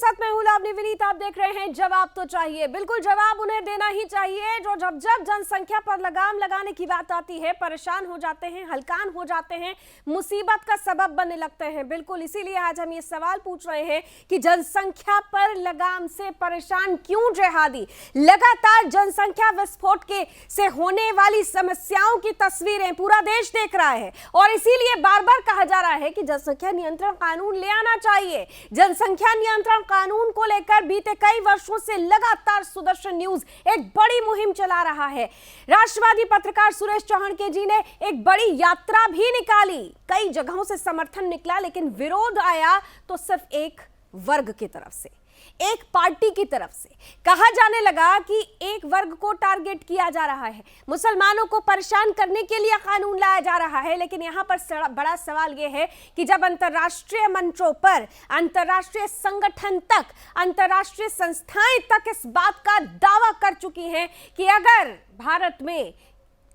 साथ मैं हूं लावनी विनीत। आप देख रहे हैं जवाब तो चाहिए। बिल्कुल जवाब उन्हें देना ही चाहिए जो जब जब जनसंख्या पर लगाम लगाने की बात आती है परेशान हो जाते हैं, हलकान हो जाते हैं, मुसीबत का सबब बनने लगते हैं। बिल्कुल इसीलिए आज हम ये सवाल पूछ रहे हैं कि जनसंख्या पर लगाम से परेशान क्यों जिहादी। लगातार जनसंख्या विस्फोट के से होने वाली समस्याओं की तस्वीरें पूरा देश देख रहा है और इसीलिए बार बार कहा जा रहा है कि जनसंख्या नियंत्रण कानून ले आना चाहिए। जनसंख्या नियंत्रण कानून को लेकर बीते कई वर्षों से लगातार सुदर्शन न्यूज एक बड़ी मुहिम चला रहा है। राष्ट्रवादी पत्रकार सुरेश चौहान जी ने एक बड़ी यात्रा भी निकाली। कई जगहों से समर्थन निकला लेकिन विरोध आया तो सिर्फ एक वर्ग की तरफ से, एक पार्टी की तरफ से। कहा जाने लगा कि एक वर्ग को टारगेट किया जा रहा है, मुसलमानों को परेशान करने के लिए कानून लाया जा रहा है। लेकिन यहां पर बड़ा सवाल यह है कि जब अंतर्राष्ट्रीय मंचों पर, अंतर्राष्ट्रीय संगठन तक, अंतर्राष्ट्रीय संस्थाएं तक इस बात का दावा कर चुकी हैं कि अगर भारत में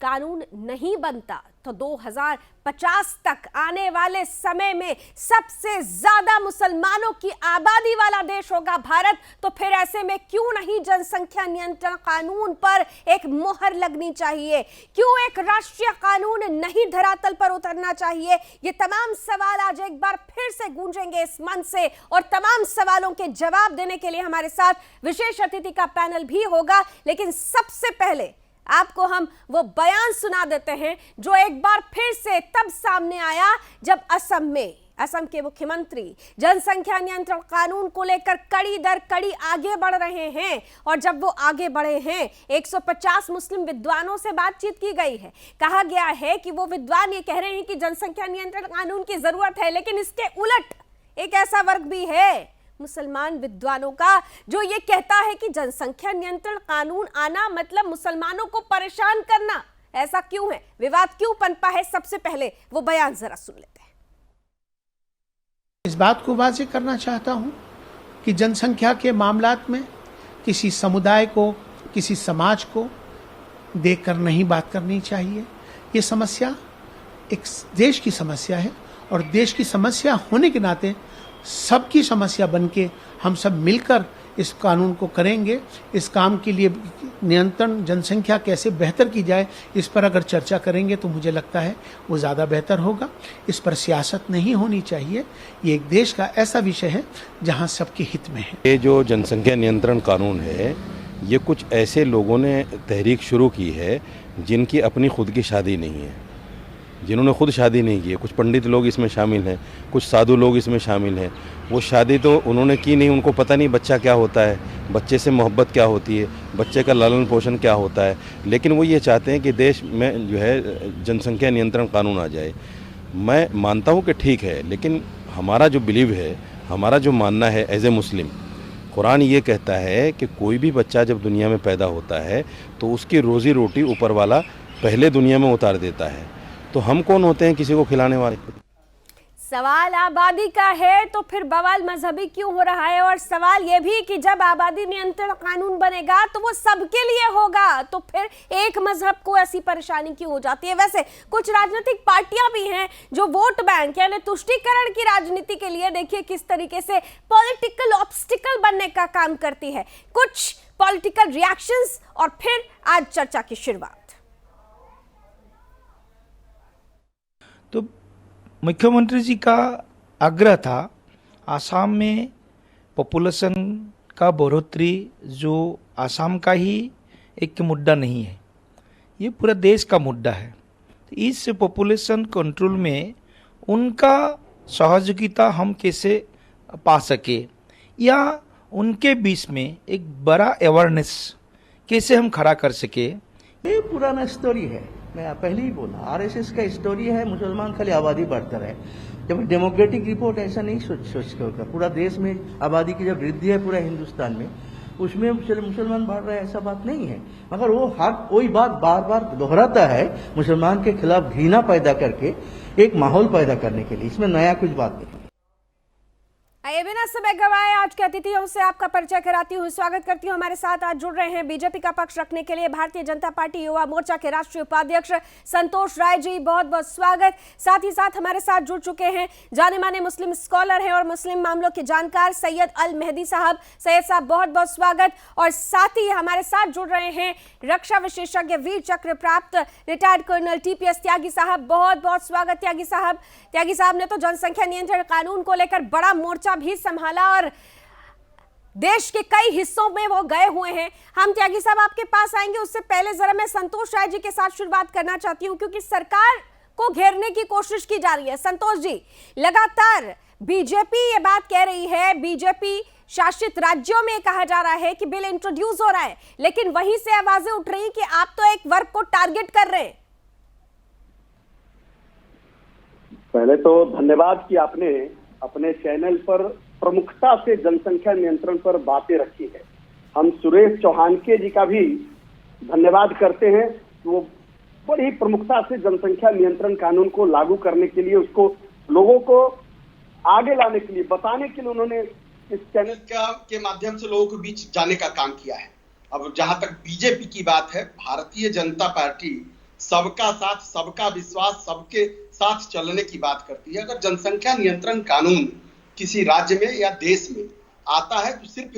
कानून नहीं बनता तो 2050 तक आने वाले समय में सबसे ज्यादा मुसलमानों की आबादी वाला देश होगा भारत, तो फिर ऐसे में क्यों नहीं जनसंख्या नियंत्रण कानून पर एक मोहर लगनी चाहिए? क्यों एक राष्ट्रीय कानून नहीं धरातल पर उतरना चाहिए? ये तमाम सवाल आज एक बार फिर से गूंजेंगे इस मंच से और तमाम सवालों के जवाब देने के लिए हमारे साथ विशेष अतिथि का पैनल भी होगा। लेकिन सबसे पहले आपको हम वो बयान सुना देते हैं जो एक बार फिर से तब सामने आया जब असम के मुख्यमंत्री जनसंख्या नियंत्रण कानून को लेकर कड़ी दर कड़ी आगे बढ़ रहे हैं। और जब वो आगे बढ़े हैं, 150 मुस्लिम विद्वानों से बातचीत की गई है। कहा गया है कि वो विद्वान ये कह रहे हैं कि जनसंख्या नियंत्रण कानून की जरूरत है, लेकिन इसके उलट एक ऐसा वर्ग भी है मुसलमान विद्वानों का जो ये कहता है कि जनसंख्या नियंत्रण कानून आना मतलब मुसलमानों को परेशान करना। ऐसा क्यों है? विवाद क्यों पनपा है? सबसे पहले वो बयान जरा सुन लेते हैं। इस बात को वाज़ेह करना चाहता हूं कि जनसंख्या के मामलात में किसी समुदाय को, किसी समाज को देखकर नहीं बात करनी चाहिए। ये समस्या एक देश की समस्या है और देश की समस्या होने के नाते सबकी समस्या बनके हम सब मिलकर इस कानून को करेंगे। इस काम के लिए नियंत्रण, जनसंख्या कैसे बेहतर की जाए, इस पर अगर चर्चा करेंगे तो मुझे लगता है वो ज़्यादा बेहतर होगा। इस पर सियासत नहीं होनी चाहिए। ये एक देश का ऐसा विषय है जहां सबके हित में है। ये जो जनसंख्या नियंत्रण कानून है, ये कुछ ऐसे लोगों ने तहरीक शुरू की है जिनकी अपनी खुद की शादी नहीं है, जिन्होंने खुद शादी नहीं की है। कुछ पंडित लोग इसमें शामिल हैं, कुछ साधु लोग इसमें शामिल हैं। वो शादी तो उन्होंने की नहीं, उनको पता नहीं बच्चा क्या होता है, बच्चे से मोहब्बत क्या होती है, बच्चे का लालन पोषण क्या होता है। लेकिन वो ये चाहते हैं कि देश में जो है जनसंख्या नियंत्रण कानून आ जाए। मैं मानता हूँ कि ठीक है, लेकिन हमारा जो बिलीव है, हमारा जो मानना है एज ए मुस्लिम, कुरान ये कहता है कि कोई भी बच्चा जब दुनिया में पैदा होता है तो उसकी रोज़ी रोटी ऊपर वाला पहले दुनिया में उतार देता है। तो हम कौन होते हैं किसी को खिलाने वाले? सवाल आबादी का है तो फिर बवाल मजहबी क्यों हो रहा है? और सवाल यह भी कि जब आबादी नियंत्रण कानून बनेगा तो वो सबके लिए होगा, तो फिर एक मजहब को ऐसी परेशानी क्यों हो जाती है? वैसे कुछ राजनीतिक पार्टियां भी हैं जो वोट बैंक यानी तुष्टीकरण की राजनीति के लिए देखिए किस तरीके से पॉलिटिकल ऑब्स्टिकल बनने का काम करती है। कुछ पॉलिटिकल रिएक्शंस और फिर आज चर्चा की शुरुआत। तो मुख्यमंत्री जी का आग्रह था, आसाम में पॉपुलेशन का बढ़ोतरी जो आसाम का ही एक मुद्दा नहीं है, ये पूरा देश का मुद्दा है। तो इस पॉपुलेशन कंट्रोल में उनका सहयोगिता हम कैसे पा सके या उनके बीच में एक बड़ा अवेयरनेस कैसे हम खड़ा कर सके, ये पुराना स्टोरी है। मैं पहले ही बोला, आरएसएस का स्टोरी है मुसलमान खाली आबादी बढ़ता रहे। जब डेमोक्रेटिक रिपोर्ट ऐसा नहीं सोच कर, पूरा देश में आबादी की जब वृद्धि है पूरा हिंदुस्तान में, उसमें मुसलमान बढ़ रहे हैं, ऐसा बात नहीं है। मगर वो वही बात बार बार दोहराता है मुसलमान के खिलाफ घृणा पैदा करके एक माहौल पैदा करने के लिए। इसमें नया कुछ बात नहीं। आइए बिना समय गवाए आज के अतिथियों से आपका परिचय कराती हूँ। स्वागत करती हूँ। हमारे साथ आज जुड़ रहे हैं बीजेपी का पक्ष रखने के लिए भारतीय जनता पार्टी युवा मोर्चा के राष्ट्रीय उपाध्यक्ष संतोष राय जी, बहुत बहुत स्वागत। साथ ही साथ हमारे साथ जुड़ चुके हैं जाने माने मुस्लिम स्कॉलर हैं और मुस्लिम मामलों के जानकार सैयद अल मेहदी साहब। सैयद साहब बहुत बहुत स्वागत। और साथ ही हमारे साथ जुड़ रहे हैं रक्षा विशेषज्ञ वीर चक्र प्राप्त रिटायर्ड कर्नल TPS त्यागी साहब, बहुत बहुत स्वागत त्यागी साहब। त्यागी साहब ने तो जनसंख्या नियंत्रण कानून को लेकर बड़ा मोर्चा भी संभाला और देश के कई हिस्सों में वो गए हुए हैं। हम त्यागी साहब आपके पास आएंगे, उससे पहले जरा मैं संतोष राय जी के साथ शुरुआत करना चाहती हूं, क्योंकि सरकार को घेरने की कोशिश की जा रही है। संतोष जी, लगातार बीजेपी ये बात कह रही है, बीजेपी शासित राज्यों में कहा जा रहा है कि बिल इंट्रोड्यूस हो रहा है, लेकिन वहीं से आवाजें उठ रही कि आप तो एक वर्ग को टारगेट कर रहे हैं। पहले तो धन्यवाद कि आपने अपने चैनल पर प्रमुखता से जनसंख्या नियंत्रण पर बातें रखी है। हम सुरेश चौहानके जी का भी धन्यवाद करते हैं, वो बड़ी प्रमुखता से जनसंख्या नियंत्रण कानून को लागू करने के लिए, उसको लोगों को आगे लाने के लिए, बताने के लिए उन्होंने इस चैनल के माध्यम से लोगों के बीच जाने का काम किया है। अब जहां तक बीजेपी की बात है, भारतीय जनता पार्टी सबका साथ, सबका विश्वास, सबके साथ चलने की बात करती है। अगर जनसंख्या नियंत्रण कानून किसी राज्य में या देश में आता है तो सिर्फ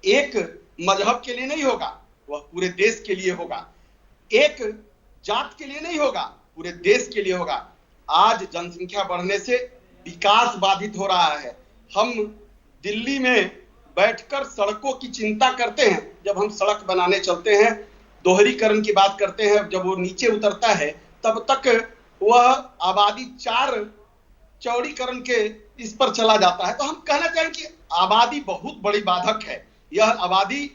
एक मजहब के लिए नहीं होगा, वह पूरे देश के लिए होगा। एक जात के लिए नहीं होगा, पूरे देश के लिए होगा। आज जनसंख्या बढ़ने से विकास बाधित हो रहा है। हम दिल्ली में बैठकर सड़कों की चिंता करते हैं, जब हम सड़क बनाने चलते हैं, दोहरीकरण की बात करते हैं, जब वो नीचे उतरता है तब तक वह आबादी 4 चौड़ीकरण के इस पर चला जाता है। तो हम कहना चाहें कि आबादी बहुत बड़ी बाधक है। यह आबादी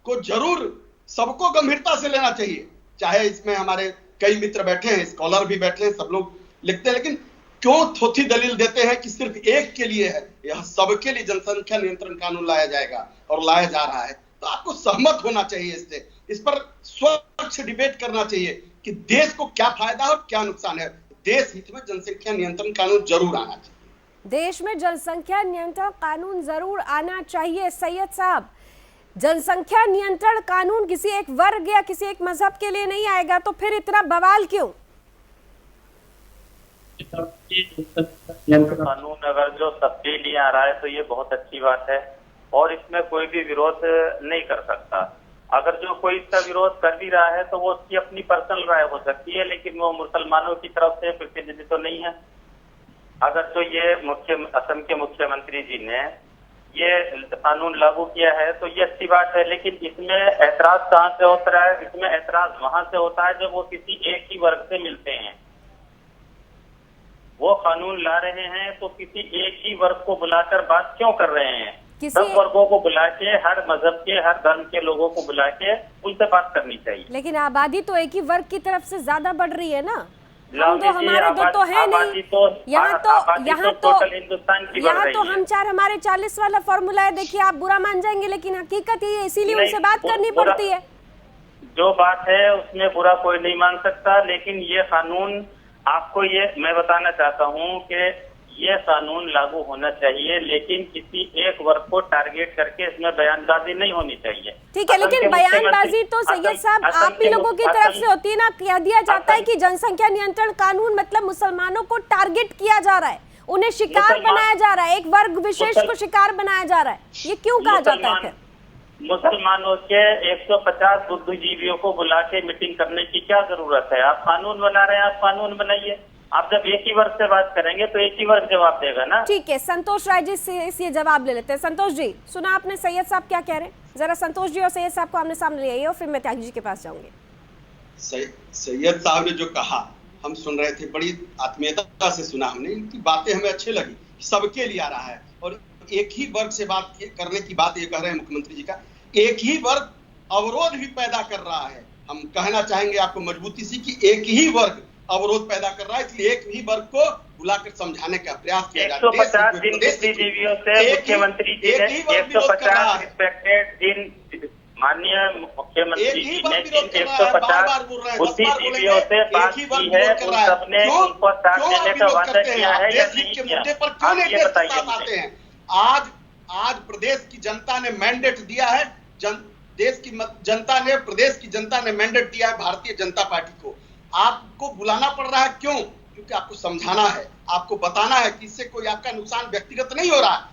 को जरूर सबको गंभीरता से लेना चाहिए। चाहे इसमें हमारे कई मित्र बैठे हैं, स्कॉलर भी बैठे हैं, सब लोग लिखते हैं, लेकिन क्यों थोथी दलील देते हैं कि सिर्फ एक के लिए है? यह सबके लिए जनसंख्या नियंत्रण कानून लाया जाएगा और लाया जा रहा है। तो आपको सहमत होना चाहिए इससे, इस पर स्वच्छ डिबेट करना चाहिए कि देश को क्या फायदा है और क्या नुकसान है। देश हित में जनसंख्या नियंत्रण कानून जरूर आना चाहिए। देश में जनसंख्या नियंत्रण कानून जरूर आना चाहिए। सैयद साहब, जनसंख्या नियंत्रण कानून किसी एक वर्ग या किसी एक मजहब के लिए नहीं आएगा, तो फिर इतना बवाल क्यों? नियंत्रण कानून अगर जो सबके लिए आ रहा है तो ये बहुत अच्छी बात है और इसमें कोई भी विरोध नहीं कर सकता। अगर जो कोई इसका विरोध कर भी रहा है तो वो उसकी अपनी पर्सनल राय हो सकती है, लेकिन वो मुसलमानों की तरफ से प्रतिनिधि तो नहीं है। अगर जो ये असम के मुख्यमंत्री जी ने ये कानून लागू किया है तो ये अच्छी बात है, लेकिन इसमें ऐतराज कहाँ से होता है? इसमें ऐतराज वहां से होता है जब वो किसी एक ही वर्ग से मिलते हैं। वो कानून ला रहे हैं तो किसी एक ही वर्ग को बुलाकर बात क्यों कर रहे हैं? सब वर्गों को बुला के, हर मजहब के, हर धर्म के लोगों को बुला के उनसे बात करनी चाहिए। लेकिन आबादी तो एक ही वर्ग की तरफ से ज्यादा बढ़ रही है ना। हम तो हमारे दो तो है नहीं, यहाँ तो हम 4 हमारे 40 वाला फॉर्मूला है। देखिए, आप बुरा मान जाएंगे लेकिन हकीकत ये, इसीलिए उनसे बात करनी पड़ती है। जो बात है उसमें बुरा कोई नहीं मान सकता, लेकिन ये कानून आपको ये मैं बताना चाहता हूँ कि ये कानून लागू होना चाहिए, लेकिन किसी एक वर्ग को टारगेट करके इसमें बयानबाजी नहीं होनी चाहिए। ठीक है, लेकिन बयानबाजी तो सैयद साहब आप भी लोगों की तरफ से होती है ना। कह दिया जाता है कि जनसंख्या नियंत्रण कानून मतलब मुसलमानों को टारगेट किया जा रहा है, उन्हें शिकार बनाया जा रहा है, एक वर्ग विशेष को शिकार बनाया जा रहा है। ये क्यों कहा जाता है? मुसलमानों के 150 बुद्धिजीवियों को बुला के मीटिंग करने की क्या जरूरत है? आप कानून बना रहे हैं, आप कानून बनाइए। आप जब एक ही वर्ग से बात करेंगे तो एक ही वर्ग जवाब देगा ना। ठीक है, संतोष राय जी से ये जवाब ले लेते हैं। संतोष जी, सुना आपने सैयद साहब क्या कह रहे हैं? जरा संतोष जी और सैयद साहब को आमने सामने ले आइए और फिर मैं त्यागी जी के पास जाऊंगी। सैयद साहब ने जो कहा हम सुन रहे थे, बड़ी आत्मीयता से सुना हमने, इनकी बातें हमें अच्छी लगी। सबके लिए आ रहा है और एक ही वर्ग से बात करने की बात ये कह रहे हैं मुख्यमंत्री जी का। एक ही वर्ग अवरोध भी पैदा कर रहा है। हम कहना चाहेंगे आपको मजबूती से कि एक ही वर्ग अवरोध पैदा कर रहा है, इसलिए एक ही वर्ग को बुलाकर समझाने का प्रयास किया जा रहा है। 150 दिन बुद्धिजीवियों से मुख्यमंत्री जी ने 150 रिस्पेक्टेड दिन माननीय मुख्यमंत्री जी ने 150 बुद्धिजीवियों से बात की है, उन सबने उनको साथ देने का वादा किया है या नहीं किया? आप ये बताइए। आज प्रदेश की जनता ने मैंडेट दिया है, देश की जनता ने, प्रदेश की जनता ने मैंडेट दिया है भारतीय जनता पार्टी को। आपको बुलाना पड़ रहा है, क्यों? क्योंकि आपको समझाना है, आपको बताना है कि इससे कोई आपका नुकसान व्यक्तिगत नहीं हो रहा है,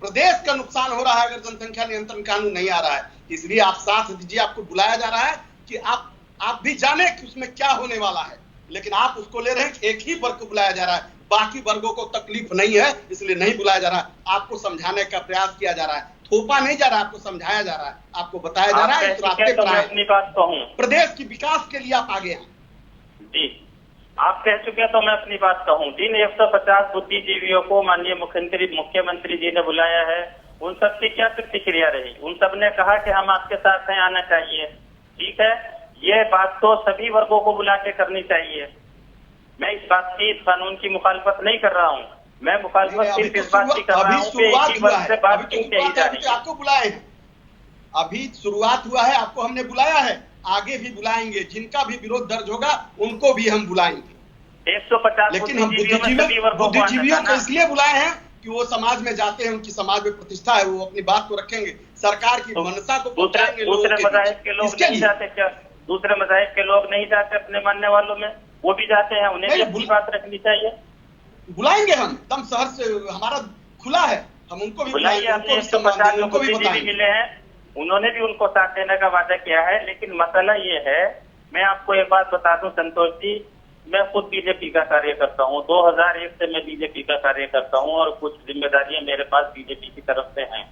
प्रदेश का नुकसान हो रहा है अगर जनसंख्या नियंत्रण कानून नहीं आ रहा है। इसलिए आप साथ दीजिए, आपको बुलाया जा रहा है कि आप भी जाने कि उसमें क्या होने वाला है, लेकिन आप उसको ले रहे हैं कि एक ही वर्ग को बुलाया जा रहा है, बाकी वर्गों को तकलीफ नहीं है, इसलिए नहीं बुलाया जा रहा है। आपको समझाने का प्रयास किया जा रहा है, थोपा नहीं जा रहा, आपको समझाया जा रहा है, आपको बताया जा रहा है इस रास्ते पर आए, अपनी बात कहूं, प्रदेश की विकास के लिए आप आगे हैं। जी, आप कह चुके हैं तो मैं अपनी बात कहूं। जिन 150 बुद्धिजीवियों को माननीय मुख्यमंत्री जी ने बुलाया है, उन सबकी क्या प्रतिक्रिया रही? उन सब ने कहा कि हम आपके साथ हैं, आना चाहिए। ठीक है, ये बात तो सभी वर्गों को बुला के करनी चाहिए। मैं इस बात की, इस कानून की मुखालफत नहीं कर रहा हूँ, मैं मुखालफत सिर्फ इस बात की कर रहा हूँ कि एक ही वर्ग से बात क्यों कही जा रही है। आपको बुलाए हैं, अभी शुरुआत हुआ है, आपको हमने बुलाया है, आगे भी बुलाएंगे, जिनका भी विरोध दर्ज होगा उनको भी हम बुलाएंगे। 150 लेकिन हम बुद्धिजीवियों को इसलिए बुलाए हैं कि वो समाज में जाते हैं, उनकी समाज में प्रतिष्ठा है, वो अपनी बात को रखेंगे, सरकार की मनसा को पहुंचाएंगे। दूसरे मज़ाहिब के लोग नहीं जाते क्या? दूसरे मज़ाहिब के लोग नहीं जाते अपने मानने वालों में? वो भी जाते हैं, उन्हें भी अपनी बात रखनी चाहिए। बुलाएंगे हम, एकदम शहर से हमारा खुला है, हम उनको भी बुलाएंगे। अपने 150 लोग बुद्धिजीवी मिले हैं, उन्होंने भी उनको साथ देने का वादा किया है। लेकिन मसला ये है, मैं आपको एक बात बता दूं संतोष जी, मैं खुद बीजेपी का कार्य करता हूं, 2001 से मैं बीजेपी का कार्य करता हूं और कुछ जिम्मेदारियां मेरे पास बीजेपी की तरफ से हैं।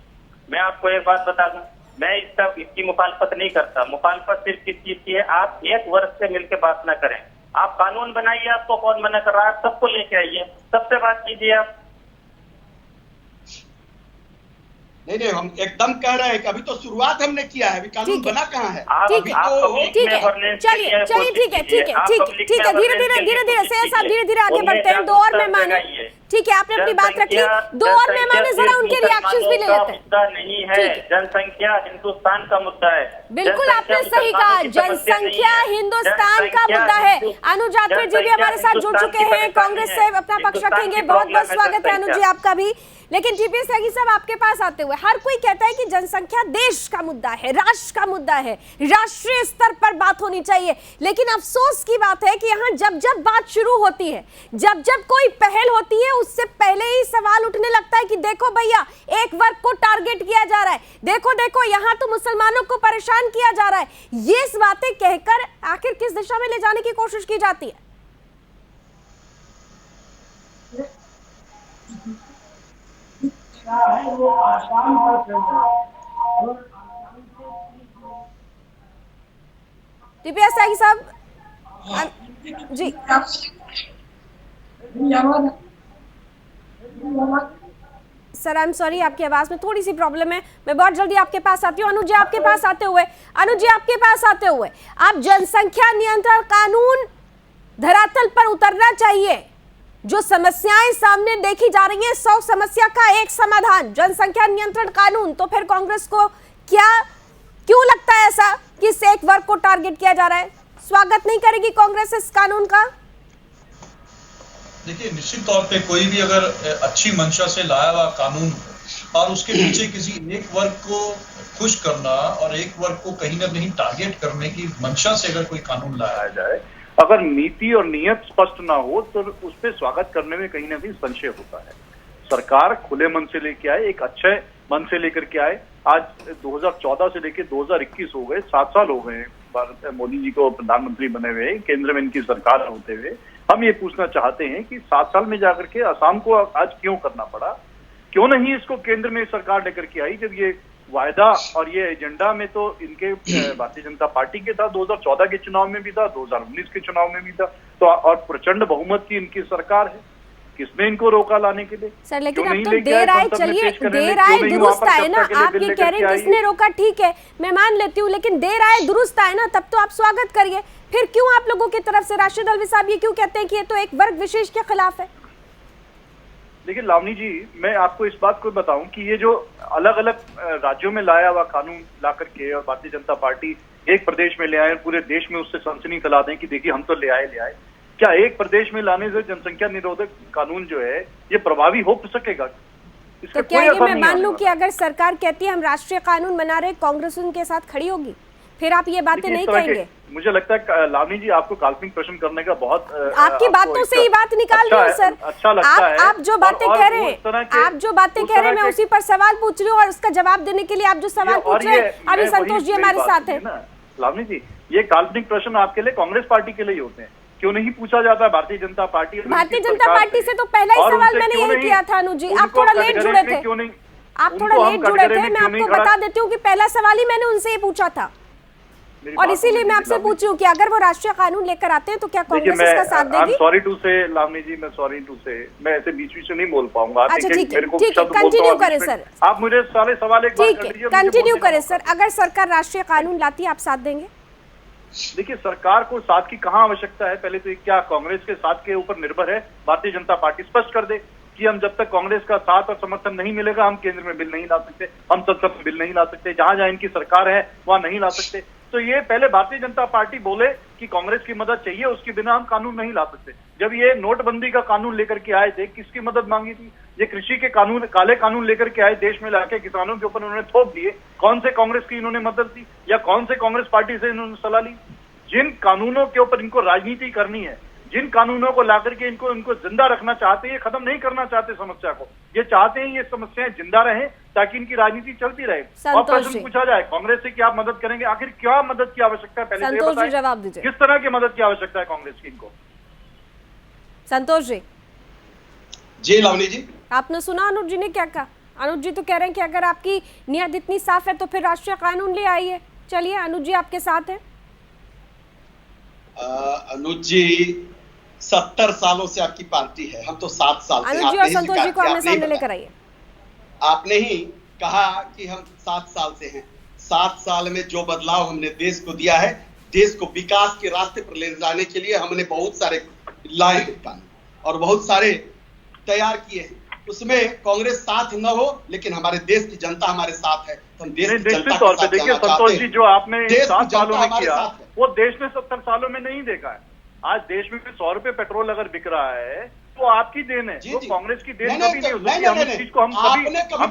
मैं आपको एक बात बता दूं, मैं इसकी मुखालफत नहीं करता। मुखालफत सिर्फ किस चीज की है? आप एक वर्ग से मिलकर बात ना करें, आप कानून बनाइए, आपको कौन मना कर रहा है? सबको लेके आइए, सबसे बात कीजिए आप। नहीं, हम एकदम कह रहे हैं कि अभी तो शुरुआत हमने किया है, अभी कानून बना कहाँ है? ठीक है, चलिए ठीक है, धीरे धीरे सैयद साहब धीरे धीरे आगे बढ़ते हैं। दो और मेहमान हैं, ठीक है, आपने अपनी बात रख ली, दो और मेहमान हैं, जरा उनके रिएक्शंस भी ले लेते हैं। मुद्दा नहीं है, जनसंख्या हिंदुस्तान का मुद्दा है। बिल्कुल आपने सही कहा, जनसंख्या हिंदुस्तान का मुद्दा है। अनुज यात्री जी भी हमारे साथ जुड़ चुके हैं, कांग्रेस से अपना पक्ष रखेंगे। बहुत बहुत स्वागत है अनुज जी आपका भी। लेकिन जीपीएस त्यागी साहब आपके पास आते हुए, हर कोई कहता है कि जनसंख्या देश का मुद्दा है, राष्ट्र का मुद्दा है, राष्ट्रीय स्तर पर बात होनी चाहिए। लेकिन अफसोस की बात है कि यहाँ जब जब बात शुरू होती है, जब जब कोई पहल होती है, उससे पहले ही सवाल उठने लगता है कि देखो भैया, एक वर्ग को टारगेट किया जा रहा है, देखो देखो यहाँ तो मुसलमानों को परेशान किया जा रहा है। ये बातें कहकर आखिर किस दिशा में ले जाने की कोशिश की जाती है? वो आसान जीपीएस त्यागी साहब जी, सर आई एम सॉरी, आपकी आवाज में थोड़ी सी प्रॉब्लम है, मैं बहुत जल्दी आपके पास आती हूँ। अनुज जी आपके पास आते हुए, आप जनसंख्या नियंत्रण कानून धरातल पर उतरना चाहिए। जो समस्याएं सामने देखी जा रही हैं, 100 समस्या का एक समाधान, जनसंख्या नियंत्रण कानून। तो फिर कांग्रेस को क्यों लगता है ऐसा कि इस एक वर्ग को टारगेट किया जा रहा है? स्वागत नहीं करेगी कांग्रेस इस कानून का? देखिए, निश्चित तौर पे कोई भी अगर अच्छी मंशा से लाया हुआ कानून और उसके पीछे किसी एक वर्ग को खुश करना और एक वर्ग को कहीं ना कहीं टारगेट करने की मंशा से अगर कोई कानून लाया जाए, अगर नीति और नियत स्पष्ट ना हो तो उस पर स्वागत करने में कहीं ना कहीं संशय होता है। सरकार खुले मन से लेके आए, एक अच्छे मन से लेकर के आए। आज 2014 से लेकर 2021 हो गए, 7 साल हो गए मोदी जी को प्रधानमंत्री बने हुए, केंद्र में इनकी सरकार होते हुए। हम ये पूछना चाहते हैं कि 7 साल में जाकर के असम को आज क्यों करना पड़ा? क्यों नहीं इसको केंद्र में सरकार लेकर के आई, जब ये वायदा और ये एजेंडा में तो इनके भारतीय जनता पार्टी के था, 2014 के चुनाव में भी था, 2019 के चुनाव में भी था, तो और प्रचंड बहुमत की इनकी सरकार है। किसने इनको रोका लाने के लिए? सर लेकिन अब तो देर आए, चलिए देर आए दुरुस्त आए ना। आप ये कह रहे हैं किसने रोका, ठीक है मैं मान लेती हूँ, लेकिन देर आए दुरुस्त आए ना, तब तो आप स्वागत करिए। फिर क्यों आप लोगों की तरफ से राशिद अलवी साहब ये क्यों कहते हैं कि ये तो एक वर्ग विशेष के खिलाफ है? देखिए लावनी जी, मैं आपको इस बात को बताऊं कि ये जो अलग अलग राज्यों में लाया हुआ कानून ला करके और भारतीय जनता पार्टी एक प्रदेश में ले आए, पूरे देश में उससे सनसनी फैला दें कि देखिए हम तो ले आए। क्या एक प्रदेश में लाने से जनसंख्या निरोधक कानून जो है ये प्रभावी हो सकेगा? तो क्या ये मैं मान लूं कि अगर सरकार कहती है हम राष्ट्रीय कानून बना रहे, कांग्रेस उनके साथ खड़ी होगी, फिर आप ये बातें नहीं कहेंगे? मुझे लगता है लावनी जी आपको काल्पनिक प्रश्न करने का बहुत आपकी बातों से ही बात निकाल रही हूँ सर। अच्छा लगता है। आप जो बातें कह रहे हैं, आप जो बातें कह रहे हैं, मैं उसी पर सवाल पूछ रही हूँ और उसका जवाब देने के लिए आप जो सवाल पूछ रहे हैं, अभी संतोष जी हमारे साथ हैं। लावनी जी, ये काल्पनिक प्रश्न आपके लिए, कांग्रेस पार्टी के लिए होते हैं, क्यों नहीं पूछा जाता है भारतीय जनता पार्टी? भारतीय जनता पार्टी से तो पहला ही सवाल मैंने यही किया था अनुज जी, आप थोड़ा लेट जुड़े थे, आप थोड़ा लेट जुड़े थे। मैं आपको बता देती हूँ कि पहला सवाल ही मैंने उनसे ही पूछा था और इसीलिए मैं आपसे पूछ रही हूँ कि अगर वो राष्ट्रीय कानून लेकर आते हैं तो क्या कांग्रेस इसका साथ देगी? सॉरी टू से लावनी जी, मैं सॉरी टू से, मैं ऐसे बीच बीच में नहीं बोल पाऊंगा। अच्छा ठीक है, कंटिन्यू करें सर। आप मुझे सारे सवाल एक बार ठीक है, कंटिन्यू करें सर। अगर सरकार राष्ट्रीय कानून लाती है, आप साथ देंगे? देखिए, सरकार को साथ की कहाँ आवश्यकता है? पहले तो क्या कांग्रेस के साथ के ऊपर निर्भर है? भारतीय जनता पार्टी स्पष्ट कर दे कि हम जब तक कांग्रेस का साथ और समर्थन नहीं मिलेगा, हम केंद्र में बिल नहीं ला सकते, हम संसद में बिल नहीं ला सकते, जहां जहां इनकी सरकार है वहां नहीं ला सकते। तो ये पहले भारतीय जनता पार्टी बोले कि कांग्रेस की मदद चाहिए, उसके बिना हम कानून नहीं ला सकते। जब ये नोटबंदी का कानून लेकर के आए थे, किसकी मदद मांगी थी? ये कृषि के कानून, काले कानून लेकर के आए, देश में लाके किसानों के ऊपर उन्होंने थोप दिए। कौन से कांग्रेस की इन्होंने मदद दी या कौन से कांग्रेस पार्टी से इन्होंने सलाह ली? जिन कानूनों के ऊपर इनको राजनीति करनी है, जिन कानूनों को लाकर के इनको जिंदा रखना चाहते हैं, खत्म नहीं करना चाहते समस्या को, ये चाहते हैं ये समस्याएं जिंदा रहें ताकि इनकी राजनीति चलती रहे। और प्रश्न पूछा जाए कांग्रेस से कि आप मदद करेंगे, आखिर क्या मदद की आवश्यकता है? पहले संतोष जी जवाब दीजिए, किस तरह की मदद की आवश्यकता है कांग्रेस की इनको? संतोष जी। जी लावनी जी, आपने सुना अनुज जी ने क्या कहा? अनुज जी तो कह रहे हैं कि अगर आपकी नीयत इतनी साफ है तो फिर राष्ट्रीय कानून ले आइए। चलिए अनुज जी आपके साथ है। अनुज जी 70 सालों से आपकी पार्टी है, हम तो 7 साल से। अनुज जी और संतोष जी को अपने सामने लेकर आइए। आपने ही कहा कि हम 7 साल से हैं। 7 साल में जो बदलाव हमने देश को दिया है, देश को विकास के रास्ते पर ले जाने के लिए हमने बहुत सारे लाए हैं कानून और बहुत सारे तैयार किए हैं। उसमें कांग्रेस साथ न हो, लेकिन हमारे देश की जनता हमारे साथ है। तो हम देश की जनता के साथ देखिए संतोष जी, जो आपने 7 सालों में किया वो देश ने 70 सालों में नहीं देखा है। आज देश में 100 रुपए पेट्रोल अगर बिक रहा है तो आपकी देन है, तो कांग्रेस की देन कभी नहीं हो सकती। हम इस चीज को हम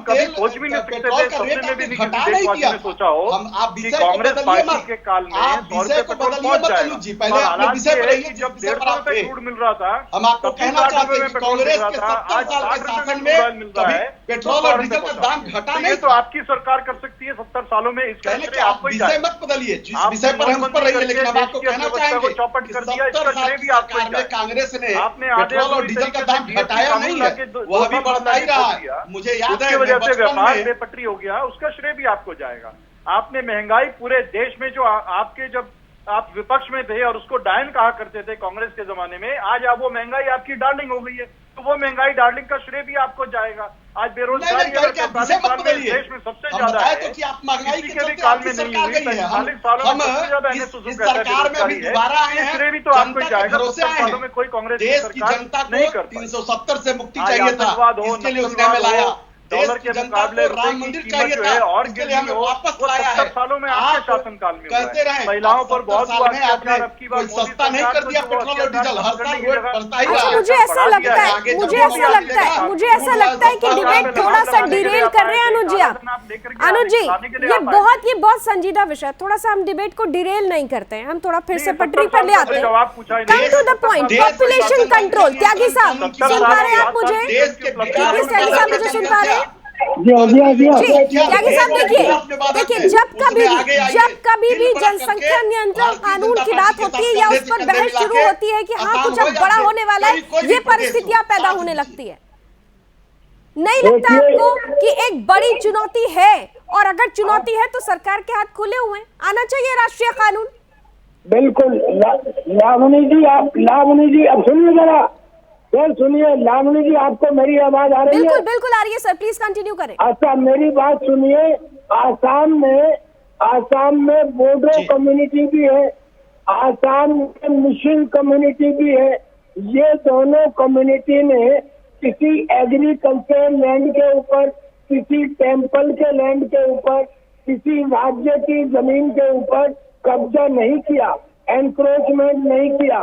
कभी सोच भी नहीं सकते थे, सपने में भी नहीं किसी देशवासी ने सोचा हो कि कांग्रेस पार्टी के काल में 100 रुपए पेट्रोल पहुंच जाएगा। हालात ये है कि जब 150 रुपए क्रूड मिल रहा था, हम आपको कहना चाहते हैं कि कांग्रेस के 70 साल के शासन में मिल रहा है, पेट्रोल और डीजल का दाम घटा नहीं। तो आपकी सरकार कर सकती है 70 सालों में। इसका श्रेय आपको ही विषय मत बदलिए, जिस विषय पर हम पर रहिए, लेकिन हम आपको कहना चाहेंगे चौपट कर दिया, इसका श्रेय भी आपको ही है। कांग्रेस ने आपने पेट्रोल और डीजल का दाम घटाया नहीं है, वह भी बढ़ता ही रहा है। मुझे याद है, उसकी वजह से व्यापार बेपटरी हो गया, उसका श्रेय भी आपको जाएगा। आपने महंगाई पूरे देश में, जो आपके जब आप विपक्ष में थे और उसको डायन कहा करते थे कांग्रेस के जमाने में, आज आप वो महंगाई आपकी डार्लिंग हो गई है, तो वो महंगाई डार्लिंग का श्रेय भी आपको जाएगा। आज बेरोजगारी देश में सबसे ज्यादा है, कि आप महंगाई किसी के भी काल में नहीं हुई, 40 सालों में सबसे ज्यादा सरकार में अभी दोबारा आए हैं, श्रेय भी तो आपको जाएगा। 70 सालों में कोई कांग्रेस देश की जनता को 370 से मुक्ति चाहिए था, इसके लिए उसने हमें लाया। डॉलर के मुकाबले राम मंदिर चाहिए था, और गिरनी हो, वापस वो लाया 70 है। सालों में आपके शासनकाल में कहते रहे महिलाओं पर बहुत कोई सस्ता नहीं कर दिया पेट्रोल और डीजल, हर साल बढ़ता ही रहा। मुझे ऐसा लगता है, मुझे ऐसा लगता है कि डिबेट थोड़ा सा डिरेल कर रहे हैं अनुज जी। अनुज जी, ये बहुत संजीदा विषय, थोड़ा सा हम डिबेट को डिरेल नहीं करते हैं, हम थोड़ा फिर से पटरी पर ले आते हैं। Come to the point, population control. Tyagi साहब सुन पा रहे हैं आप मुझे? त्यागी साहब मुझे सुन पा रहे हैं? त्यागी साहब देखिए, जब कभी भी जनसंख्या नियंत्रण कानून की बात होती है या उस पर बहस शुरू होती है कि हाँ कुछ अब बड़ा होने वाला है, ये परिस्थितियां पैदा होने लगती है। नहीं लगता आपको कि एक बड़ी चुनौती है, और अगर चुनौती है तो सरकार के हाथ खुले हुए हैं, आना चाहिए राष्ट्रीय कानून। बिल्कुल लावनी जी अब सुनिए जरा, सर सुनिए लावनी जी, आपको मेरी आवाज आ रही है? बिल्कुल आ रही है सर, प्लीज कंटिन्यू करें। अच्छा मेरी बात सुनिए, आसाम में बोडो कम्युनिटी भी है, आसाम में मिशन कम्युनिटी भी है। ये दोनों कम्युनिटी ने किसी एग्रीकल्चर लैंड के ऊपर, किसी टेम्पल के लैंड के ऊपर, किसी राज्य की जमीन के ऊपर कब्जा नहीं किया, एनक्रोचमेंट नहीं किया।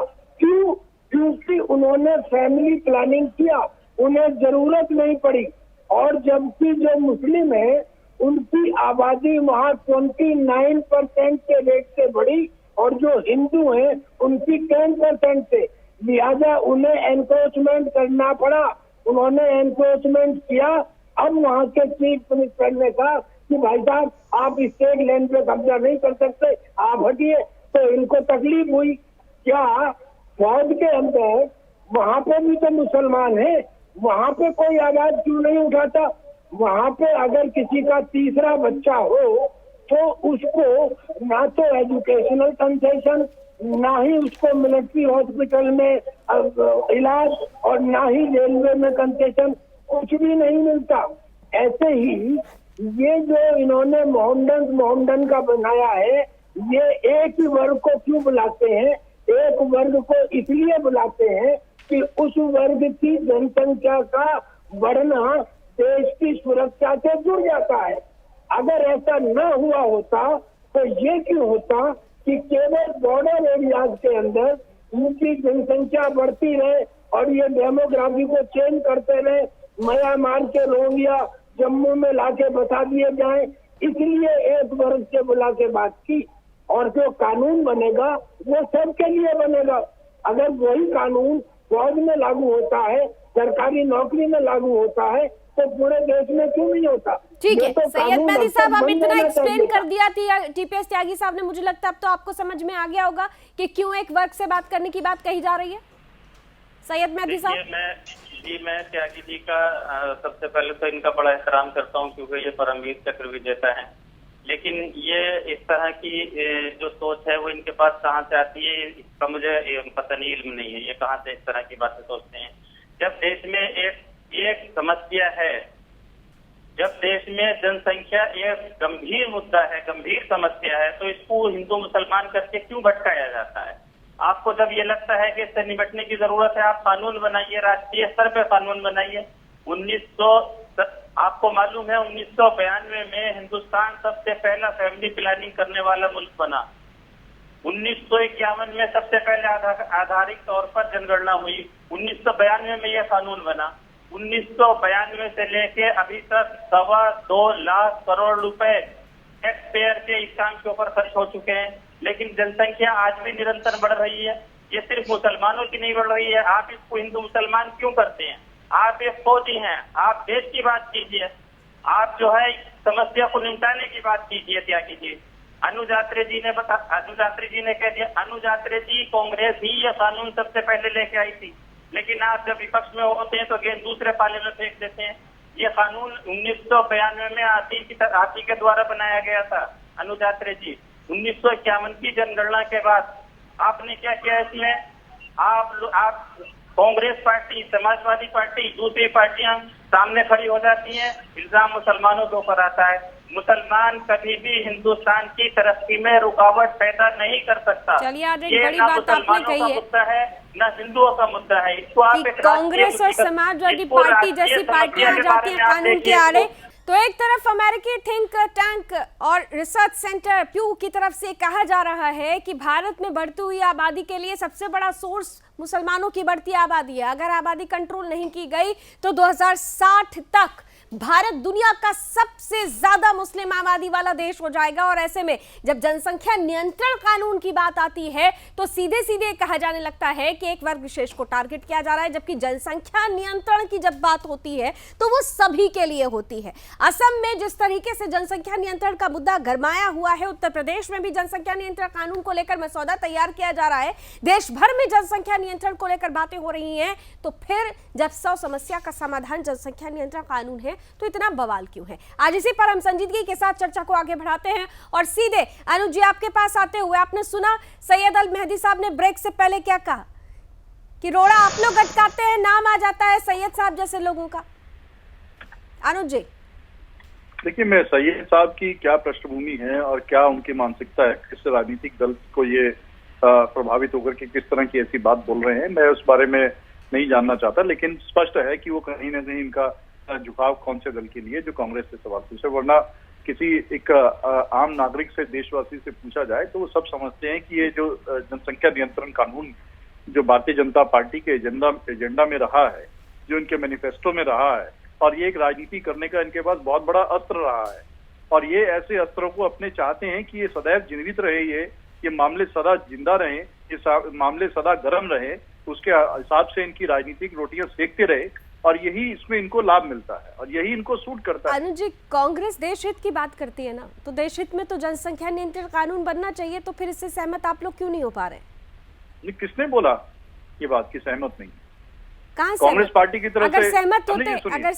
क्योंकि उन्होंने फैमिली प्लानिंग किया, उन्हें जरूरत नहीं पड़ी। और जबकि जो मुस्लिम है उनकी आबादी वहाँ 29% के रेट से बढ़ी और जो हिंदू हैं उनकी 10% से, लिहाजा उन्हें एनक्रोचमेंट करना पड़ा। उन्होंने एनक्रोचमेंट किया। अब वहाँ के चीफ मिनिस्टर ने कहा कि भाई साहब आप स्टेट लैंड पे कब्जा नहीं कर सकते, आप हटिए। तो इनको तकलीफ हुई। क्या फौज के अंदर वहाँ पे भी तो मुसलमान है, वहाँ पे कोई आवाज क्यों नहीं उठाता? वहाँ पे अगर किसी का तीसरा बच्चा हो तो उसको ना तो एजुकेशनल कंसेशन, ना ही उसको मिलिट्री हॉस्पिटल में इलाज और ना ही रेलवे में कंसेशन, कुछ भी नहीं मिलता। ऐसे ही ये जो इन्होंने मोहम्मदन का बनाया है, ये एक ही वर्ग को क्यों बुलाते हैं? एक वर्ग को इसलिए बुलाते हैं कि उस वर्ग की जनसंख्या का बढ़ना देश की सुरक्षा से जुड़ जाता है। अगर ऐसा न हुआ होता तो ये क्यों होता कि केवल बॉर्डर एरियाज के अंदर उनकी जनसंख्या बढ़ती रहे और ये डेमोग्राफी को चेंज करते रहे, म्यांमार के रोहिंग्या जम्मू में लाके बसा दिए जाएं, इसलिए एक वर्ग से बुला के बात की। और जो कानून बनेगा वो सबके लिए बनेगा। अगर वही कानून फौज में लागू होता है, सरकारी नौकरी में लागू होता है, तो पूरे देश में क्यों नहीं होता? ठीक है तो सैयद मेहदी साहब, अब इतना बनना एक्सप्लेन चाहिए। कर दिया टीपीएस त्यागी साहब ने, मुझे लगता है अब तो आपको समझ में आ गया होगा कि क्यों एक वर्ग से बात करने की बात कही जा रही है। सैयद मेहदी साहब, मैं त्यागी जी का सबसे पहले तो इनका बड़ा एहतराम करता हूँ क्योंकि ये परमवीर चक्र विजेता है। लेकिन ये इस तरह की जो सोच है वो इनके पास कहाँ से आती है इसका मुझे पता नहीं, इल्म नहीं है, ये कहाँ से इस तरह की बातें सोचते हैं। जब देश में एक समस्या है, जब देश में जनसंख्या एक गंभीर मुद्दा है, गंभीर समस्या है, तो इसको हिंदू मुसलमान करके क्यों भटकाया जाता है? आपको जब ये लगता है कि इससे निपटने की जरूरत है, आप कानून बनाइए, राष्ट्रीय स्तर पे कानून बनाइए। आपको मालूम है 1992 में हिंदुस्तान सबसे पहला फैमिली प्लानिंग करने वाला मुल्क बना। 1951 में सबसे पहले आधारिक तौर पर जनगणना हुई। 1992 में यह कानून बना। 1992 से लेके अभी तक 2.25 लाख करोड़ रुपए टैक्स पेयर के इस काम के ऊपर खर्च हो चुके हैं, लेकिन जनसंख्या आज भी निरंतर बढ़ रही है। ये सिर्फ मुसलमानों की नहीं बढ़ रही है। आप इसको हिंदू मुसलमान क्यों करते हैं? आप एक फौजी हैं, आप देश की बात कीजिए, आप जो है समस्या को निपटाने की बात कीजिए। त्यागी जी, अनुज यात्रे जी ने कह दिया, अनुज यात्रे जी कांग्रेस ही यह कानून सबसे पहले लेके आई थी, लेकिन आप जब विपक्ष में होते हैं तो गेंद दूसरे पाले में फेंक देते हैं। ये कानून 1992 में हाथी के द्वारा बनाया गया था। अनुज यात्रे जी, 1951 की जनगणना के बाद आपने क्या किया इसमें? आप कांग्रेस पार्टी, समाजवादी पार्टी, दूसरी पार्टियां सामने खड़ी हो जाती हैं, इल्जाम मुसलमानों के ऊपर आता है। मुसलमान कभी भी हिंदुस्तान की तरक्की में रुकावट पैदा नहीं कर सकता। चलिए, आज एक ये बड़ी ना बात आपने मुसलमानों कही का है, मुद्दा है न हिंदुओं का मुद्दा है। इसको आप एक कांग्रेस और समाजवादी पार्टी जैसी पार्टियां आ जाती हैं कानून के आड़े, तो एक तरफ अमेरिकी थिंक टैंक और रिसर्च सेंटर प्यू की तरफ से कहा जा रहा है कि भारत में बढ़ती हुई आबादी के लिए सबसे बड़ा सोर्स मुसलमानों की बढ़ती आबादी है। अगर आबादी कंट्रोल नहीं की गई तो 2060 तक भारत दुनिया का सबसे ज्यादा मुस्लिम आबादी वाला देश हो जाएगा। और ऐसे में जब जनसंख्या नियंत्रण कानून की बात आती है तो सीधे सीधे कहा जाने लगता है कि एक वर्ग विशेष को टारगेट किया जा रहा है, जबकि जनसंख्या नियंत्रण की जब बात होती है तो वो सभी के लिए होती है। असम में जिस तरीके से जनसंख्या नियंत्रण का मुद्दा गरमाया हुआ है, उत्तर प्रदेश में भी जनसंख्या नियंत्रण कानून को लेकर मसौदा तैयार किया जा रहा है, देश भर में जनसंख्या नियंत्रण को लेकर बातें हो रही हैं, तो फिर जब 100 समस्या का समाधान जनसंख्या नियंत्रण कानून है तो इतना बवाल क्यों है? आज इसी पर हम संजीदगी के साथ चर्चा को आगे बढ़ाते हैं और सीधे अनुज जी आपके पास आते हुए, आपने सुना सैयद अल मेहदी साहब ने ब्रेक से पहले क्या कहा कि रोड़ा आप लोग अटकाते हैं, नाम आ जाता है सैयद साहब जैसे लोगों का। अनुज जी, देखिए, मैं सैयद साहब की क्या पृष्ठभूमि है और क्या उनकी मानसिकता है, किस राजनीतिक दल को ये प्रभावित होकर के किस तरह की ऐसी बात बोल रहे हैं, मैं उस बारे में नहीं जानना चाहता। लेकिन स्पष्ट है कि वो कहीं ना कहीं इनका झुकाव कौन से दल के लिए, जो कांग्रेस से सवाल पूछे। वरना किसी एक आम नागरिक से, देशवासी से पूछा जाए तो वो सब समझते हैं कि ये जो जनसंख्या नियंत्रण कानून जो भारतीय जनता पार्टी के एजेंडा में रहा है, जो इनके मैनिफेस्टो में रहा है, और ये एक राजनीति करने का इनके पास बहुत बड़ा अस्त्र रहा है, और ये ऐसे अस्त्रों को अपने चाहते हैं कि ये सदैव जीवित रहे, ये मामले सदा जिंदा रहें, ये मामले सदा गर्म रहे, उसके हिसाब से इनकी राजनीतिक रोटियां सेकते रहे, और यही इसमें इनको लाभ मिलता है और यही इनको सूट करता है। अनुज जी, कांग्रेस देश हित की बात करती है ना, तो देश हित में तो जनसंख्या नियंत्रण कानून बनना चाहिए, तो फिर इससे सहमत आप लोग क्यों नहीं हो पा रहे? किसने बोला ये बात की सहमत नहीं? कहाँ कांग्रेस पार्टी की तरफ अगर से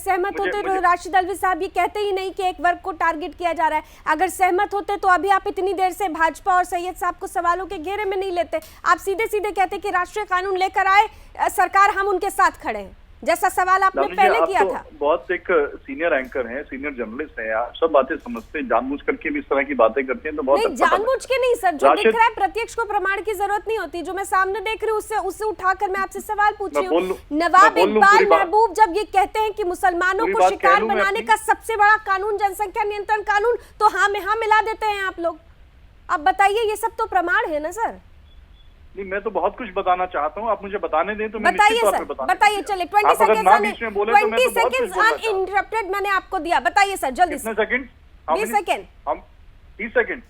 सहमत होते तो राशिद अल्वी साहब ये कहते ही नहीं कि एक वर्ग को टारगेट किया जा रहा है। अगर सहमत होते तो अभी आप इतनी देर से भाजपा और सैयद साहब को सवालों के घेरे में नहीं लेते, आप सीधे सीधे कहते कि राष्ट्रीय कानून लेकर आए सरकार, हम उनके साथ खड़े हैं, जैसा सवाल आपने पहले किया था। बहुत एक सीनियर एंकर हैं, सीनियर जर्नलिस्ट हैं, आप सब बातें समझते हैं, जानबूझ करके भी इस तरह की बातें करते हैं तो बहुत नहीं, जानबूझ के नहीं सर, जो दिख रहा है प्रत्यक्ष को प्रमाण की जरूरत नहीं होती, जो मैं सामने देख रही हूँ उससे उठाकर मैं आपसे सवाल पूछ रही हूँ। नवाब इकबाल महबूब जब ये कहते हैं कि मुसलमानों को शिकार बनाने का सबसे बड़ा कानून जनसंख्या नियंत्रण कानून, तो हाँ में हाँ मिला देते हैं आप लोग। अब बताइए, ये सब तो प्रमाण है ना सर? नहीं, मैं तो बहुत कुछ बताना चाहता हूँ, आप मुझे बताने दें तो मैं बताइए सर, बताइए। चलिए 20 सेकंड्स अनइंटरप्टेड मैंने आपको दिया, बताइए सर जल्दी से। 20 सेकंड। 30 सेकंड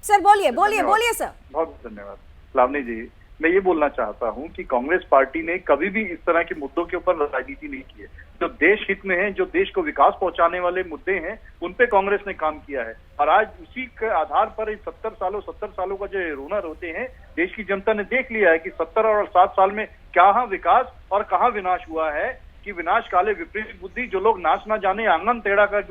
सर, बोलिए सर। बहुत धन्यवाद लावनी जी। मैं ये बोलना चाहता हूँ कि कांग्रेस पार्टी ने कभी भी इस तरह के मुद्दों के ऊपर राजनीति नहीं की है। जो देश हित में है, जो देश को विकास पहुंचाने वाले मुद्दे हैं, उन पे कांग्रेस ने काम किया है, और आज उसी के आधार पर 70 सालों का जो रोना रोते हैं, देश की जनता ने देख लिया है कि 70 और 60 साल में कहाँ विकास और कहाँ विनाश हुआ है, कि विनाश काले विपरीत बुद्धि, जो लोग नाच ना जाने आंगन टेढ़ा कर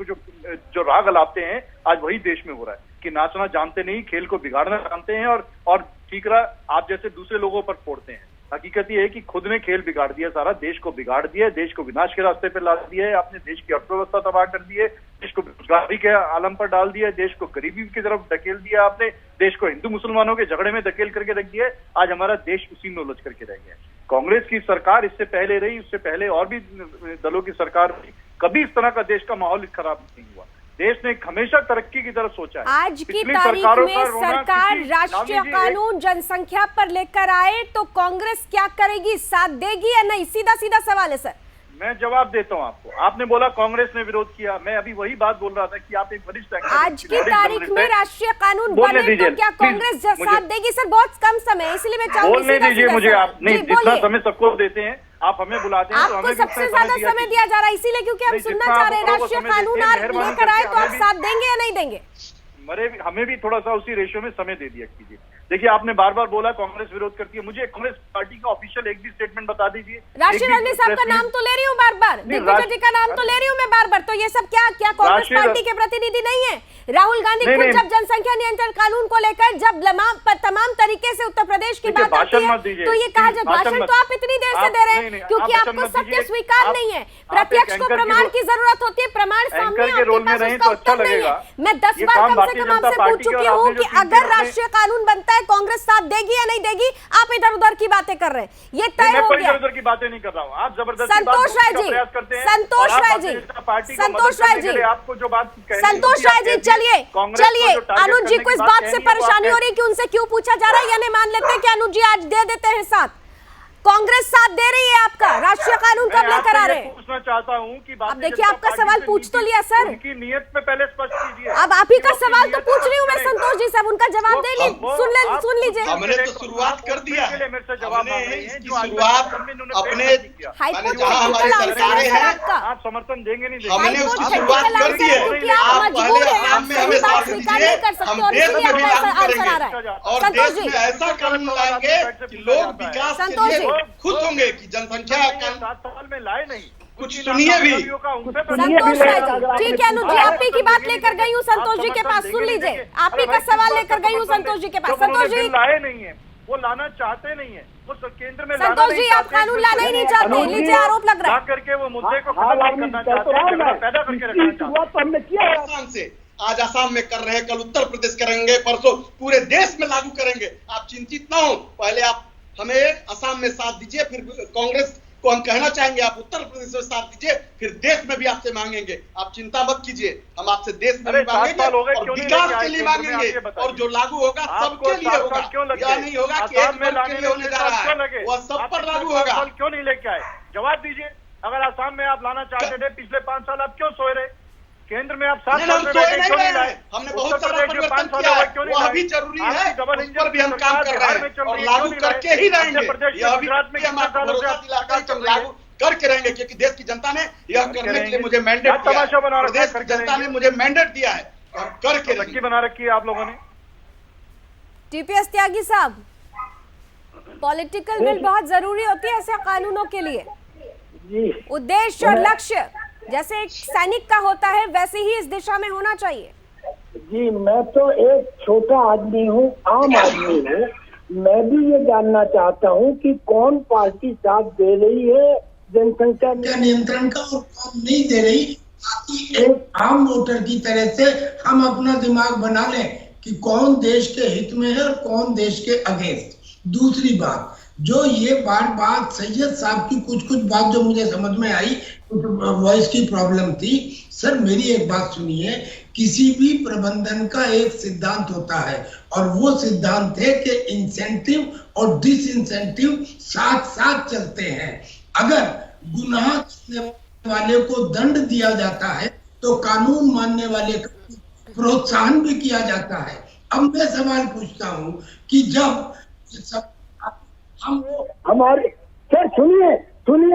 जो राग अलापते हैं, आज वही देश में हो रहा है कि नाचना जानते नहीं, खेल को बिगाड़ना जानते हैं, और ठीक रहा आप जैसे दूसरे लोगों पर फोड़ते हैं। हकीकत ये है कि खुद ने खेल बिगाड़ दिया, सारा देश को बिगाड़ दिया, देश को विनाश के रास्ते पर ला दिया है, आपने देश की अर्थव्यवस्था तबाह कर दी है, देश को बेरोजगारी के आलम पर डाल दिया है, देश को गरीबी की तरफ धकेल दिया आपने, देश को हिंदू मुसलमानों के झगड़े में धकेल करके रख दिया है। आज हमारा देश उसी में उलझ करके रह गया है। कांग्रेस की सरकार इससे पहले रही, उससे पहले और भी दलों की सरकार रही, कभी इस तरह का देश का माहौल खराब नहीं हुआ। देश ने हमेशा तरक्की की तरफ सोचा है। आज की तारीख में सरकार राष्ट्रीय कानून जनसंख्या पर लेकर आए तो कांग्रेस क्या करेगी, साथ देगी या नहीं? सीधा सीधा सवाल है सर। मैं जवाब देता हूं आपको। आपने बोला कांग्रेस ने विरोध किया, मैं अभी वही बात बोल रहा था कि आप एक वरिष्ठ आज की तारीख में राष्ट्रीय कानून बने तो क्या कांग्रेस साथ देगी? सर बहुत कम समय है, इसलिए मैं चाहूंगी बोलने दीजिए मुझे। आप नहीं, जितना समय सबको देते हैं, आप हमें बुलाते हैं, आपको सबसे ज्यादा समय दिया जा रहा है, इसीलिए क्योंकि हम सुनना चाह रहे हैं राष्ट्रीय कानून लेकर आए तो आप साथ देंगे या नहीं देंगे? हमें भी थोड़ा सा उसी रेशियो में समय दे दिया कीजिए। देखिए, आपने बार बार बोला कांग्रेस विरोध करती है, मुझे कांग्रेस पार्टी का ऑफिशियल एक भी स्टेटमेंट बता दीजिए। राशिद अल्वी साहब का नाम तो ले रही हूँ बार बार, दिग्विजय जी का नाम तो ले रही हूँ मैं बार बार, तो ये सब क्या कांग्रेस पार्टी के प्रतिनिधि नहीं है? राहुल गांधी खुद जब जनसंख्या नियंत्रण कानून को लेकर जब तमाम तरीके से उत्तर प्रदेश की बात आती है तो ये कहा जाए भाषण तो आप इतनी देर से दे रहे हैं क्योंकि आपको सत्य स्वीकार नहीं है, प्रत्यक्ष को प्रमाण की जरूरत होती है, प्रमाण सामने आपके पास उसका उत्तर नहीं है। मैं 10 बार कम से कम आपसे पूछ चुकी हूँ कि अगर राष्ट्रीय कानून बनता है कांग्रेस साथ देगी या नहीं देगी? आप इधर उधर की बातें कर रहे हैं, ये तय हो गया। इधर की बातें नहीं कर रहा हूँ, आप जबरदस्ती संतोष राय जी, संतोष राय जी, संतोष राय जी, आपको जो बात संतोष राय जी, चलिए अनुज जी को इस बात से परेशानी हो रही कि उनसे क्यों पूछा जा रहा है, यानी मान लेते हैं कि अनुज जी आज दे देते हैं साथ, कांग्रेस साथ दे रही है आपका, राष्ट्रीय कानून कब लेकर आ रहे हैं? पूछना चाहता हूँ कि अब देखिए आपका सवाल पूछ तो लिया सर, उनकी नियत में पहले स्पष्ट कीजिए। अब आप ही का सवाल तो पूछ रही हूँ मैं संतोष जी साहब, उनका जवाब दे लीजिए, सुन लीजिए। हमने तो शुरुआत कर दिया, शुरुआत अपने आप समर्थन देंगे नहीं, हमने उसकी शुरुआत कर दी है। आप पहले आसाम में हमें साथ दीजिए, हम देश में भी लागू करेंगे और देश में ऐसा कानून लाएंगे कि लोग विकास के लिए खुश होंगे कि जनसंख्या 7 साल में लाए नहीं। कुछ सुनिए भी। संतोष राय जी, ठीक है अनुज जी, आप ही की बात लेकर गई हूँ संतोष जी के पास, सुन लीजिए, आप ही का सवाल लेकर गई हूँ संतोष जी के पास। संतोष जी लाए नहीं है, वो लाना चाहते नहीं है, वो केंद्र में संतोष जी आप कानून लाना ही नहीं चाहते, लीजिए आरोप लग रहा है करके वो मुद्दे को खत्म करना चाहते हैं, पैदा करके रखना चाहते हैं। आज असम में कर रहे हैं, कल उत्तर प्रदेश करेंगे, परसों पूरे देश में लागू करेंगे। आप चिंतित ना हो, पहले आप हमें असम में साथ दीजिए, फिर कांग्रेस को हम कहना चाहेंगे आप उत्तर प्रदेश में साथ दीजिए, फिर देश में भी आपसे मांगेंगे। आप चिंता मत कीजिए, हम आपसे देश में भी मांगेंगे और विकास के लिए मांगेंगे, और जो लागू होगा सबके लिए होगा, यह नहीं होगा कि एक वर्ग के लिए होने जा रहा है, वह सब पर लागू होगा। क्यों नहीं लेके आए? जवाब दीजिए। अगर आसाम में आप लाना चाहते थे पिछले 5 साल आप क्यों सोए रहे? केंद्र में आप 7 नहीं, साल हम में सोए बैठे नहीं क्यों रहे नहीं लाए? हैं। हमने बहुत उत्तर सारा प्रदेश में परिवर्तन 5 साल किया हुआ है, क्यों नहीं वो लाए? अभी जरूरी आपकी है, डबल उस इंजन पर भी हम काम कर रहे हैं और लागू करके ही रहेंगे। मध्य प्रदेश यह में अभी गुजरात में हम कितने आपको सालों से भरोसा आप दिलाते हैं कि हम चल रही है? लागू करके रहेंगे, क्योंकि देश की जनता ने यह करने के लिए मुझे मैंडेट क्या दिया तमाशा बना है। रखा है? प्रदेश की जनता ने मुझे मैंडेट दिया है और करके रखी बना रखी है आप लोगों ने। टीपीएस त्यागी साहब, पॉलिटिकल विल बहुत जरूरी होती है ऐसे कानूनों के लिए। जी उद्देश्य और लक्ष्य जैसे एक सैनिक का होता है वैसे ही इस दिशा में होना चाहिए। जी, मैं तो एक छोटा आदमी हूँ, आम आदमी हूँ। मैं भी ये जानना चाहता हूँ कि कौन पार्टी साथ दे रही है जनसंख्या नियंत्रण का और कौन नहीं दे रही, ताकि एक आम वोटर की तरह से हम अपना दिमाग बना लें कि कौन देश के हित में है और कौन देश के अगेंस्ट। दूसरी बात, जो ये बात सैयद साहब की कुछ बात जो मुझे समझ में आई, वॉइस की प्रॉब्लम थी। सर मेरी एक बात सुनिए, किसी भी प्रबंधन का एक सिद्धांत होता है और वो सिद्धांत है कि इंसेंटिव और डिसइंसेंटिव साथ साथ चलते हैं। अगर गुनाह करने वाले को दंड दिया जाता है तो कानून मानने वाले को प्रोत्साहन भी किया जाता है। अब मैं सवाल पूछता हूँ कि जब हम हमारे सर सुनिए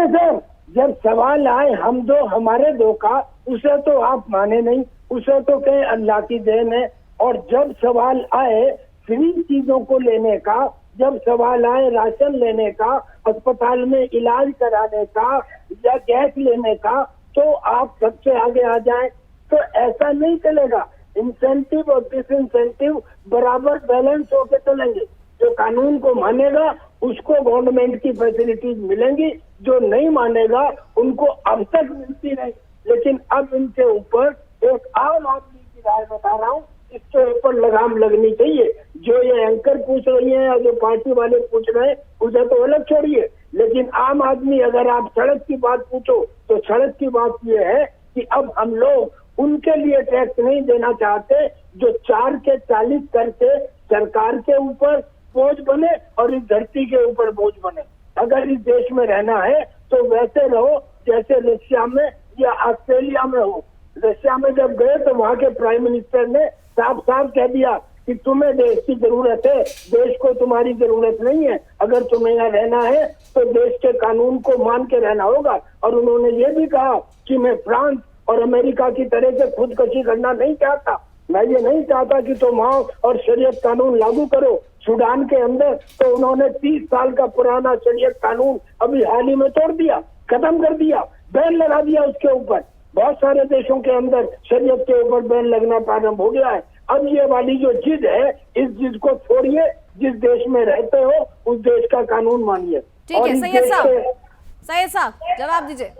सर, जब सवाल आए हम दो हमारे दो का, उसे तो आप माने नहीं, उसे तो कहें अल्लाह की देन है। और जब सवाल आए फ्री चीजों को लेने का, जब सवाल आए राशन लेने का, अस्पताल में इलाज कराने का या गैस लेने का, तो आप सबसे आगे आ जाएं। तो ऐसा नहीं चलेगा। इंसेंटिव और डिसइंसेंटिव बराबर बैलेंस होके चलेंगे। जो कानून को मानेगा उसको गवर्नमेंट की फैसिलिटीज मिलेंगी, जो नहीं मानेगा उनको अब तक मिलती नहीं। लेकिन अब इनके ऊपर एक आम आदमी की राय बता रहा हूँ, इसके ऊपर लगाम लगनी चाहिए। जो ये एंकर पूछ रही है और जो पार्टी वाले पूछ रहे हैं उसे तो अलग छोड़िए, लेकिन आम आदमी अगर आप सड़क की बात पूछो तो सड़क की बात ये है कि अब हम लोग उनके लिए टैक्स नहीं देना चाहते जो 4 के 40 करके सरकार के ऊपर बोझ बने और इस धरती के ऊपर बोझ बने। अगर इस देश में रहना है तो वैसे रहो जैसे रशिया में या ऑस्ट्रेलिया में हो। रशिया में जब गए तो वहाँ के प्राइम मिनिस्टर ने साफ साफ कह दिया कि तुम्हें देश की जरूरत है, देश को तुम्हारी जरूरत नहीं है। अगर तुम्हें यहाँ रहना है तो देश के कानून को मान के रहना होगा। और उन्होंने ये भी कहा कि मैं फ्रांस और अमेरिका की तरह से खुदकशी करना नहीं चाहता। मैं ये नहीं चाहता कि तुम आओ और शरीयत कानून लागू करो। सूडान के अंदर तो उन्होंने 30 साल का पुराना शरीयत कानून अभी हाल ही में तोड़ दिया, खत्म कर दिया, बैन लगा दिया उसके ऊपर। बहुत सारे देशों के अंदर शरीयत के ऊपर बैन लगना प्रारंभ हो गया है। अब ये वाली जो जिद है, इस जिद को छोड़िए। जिस देश में रहते हो उस देश का कानून मानिए। ठीक है सैयद साहब जवाब दीजिए।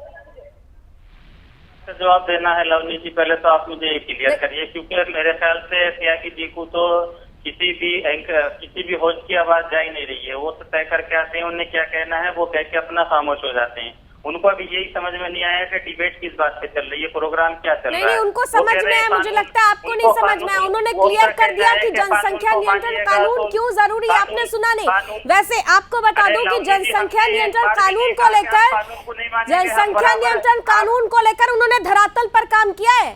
जवाब देना है लवनी जी, पहले तो आप मुझे क्लियर करिए, क्योंकि मेरे ख्याल से त्यागी जी को तो किसी भी होस्ट की आवाज जा ही नहीं रही है। वो तो तय करके आते हैं उन्हें क्या कहना है, वो कह के अपना खामोश हो जाते हैं। उनको अभी यही समझ में नहीं आया कि डिबेट किस बात पे चल रही है, प्रोग्राम क्या चल रहा है। नहीं, उनको समझ में है, मुझे लगता है आपको नहीं समझ में आया। उन्होंने क्लियर कर दिया कि जनसंख्या नियंत्रण कानून क्यों जरूरी है, आपने सुना नहीं। वैसे आपको बता दूं कि जनसंख्या नियंत्रण कानून को लेकर उन्होंने धरातल पर काम किया है।